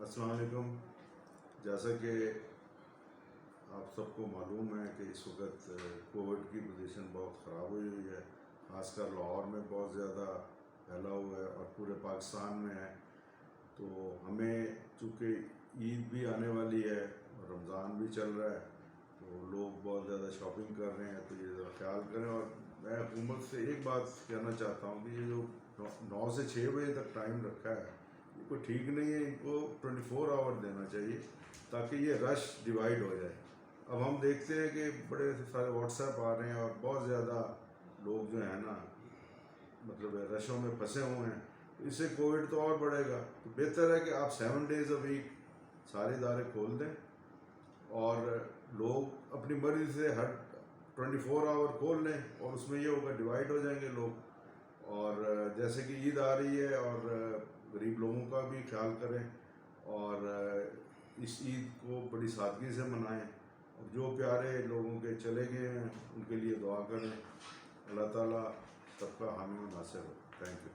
السلام علیکم. جیسا کہ آپ سب کو معلوم ہے کہ اس وقت کووڈ کی پوزیشن بہت خراب ہوئی ہے، خاص کر لاہور میں بہت زیادہ پھیلا ہوا ہے اور پورے پاکستان میں ہے. تو ہمیں چونکہ عید بھی آنے والی ہے اور رمضان بھی چل رہا ہے، تو لوگ بہت زیادہ شاپنگ کر رہے ہیں، تو یہ ذرا خیال کریں. اور میں حکومت سے ایک بات کہنا چاہتا ہوں کہ یہ جو 9 سے 6 بجے تک ٹائم رکھا ہے یہ کوئی ٹھیک نہیں ہے. ان کو 24 آور دینا چاہیے تاکہ یہ رش ڈیوائیڈ ہو جائے. اب ہم دیکھتے ہیں کہ بڑے سارے واٹس ایپ آ رہے ہیں اور بہت زیادہ لوگ جو ہیں نا مطلب رشوں میں پھنسے ہوئے ہیں، اس سے کووڈ تو اور بڑھے گا. تو بہتر ہے کہ آپ 7 days a week سارے ادارے کھول دیں اور لوگ اپنی مرضی سے ہر 24 آور کھول لیں، اور اس میں یہ ہوگا ڈیوائیڈ ہو جائیں گے لوگ. اور جیسے کہ عید آ رہی ہے اور غریب لوگوں کا بھی خیال کریں اور اس عید کو بڑی سادگی سے منائیں. اور جو پیارے لوگوں کے چلے گئے ہیں ان کے لیے دعا کریں. اللہ تعالیٰ سب کا حامی و ناصر ہو. Thank you.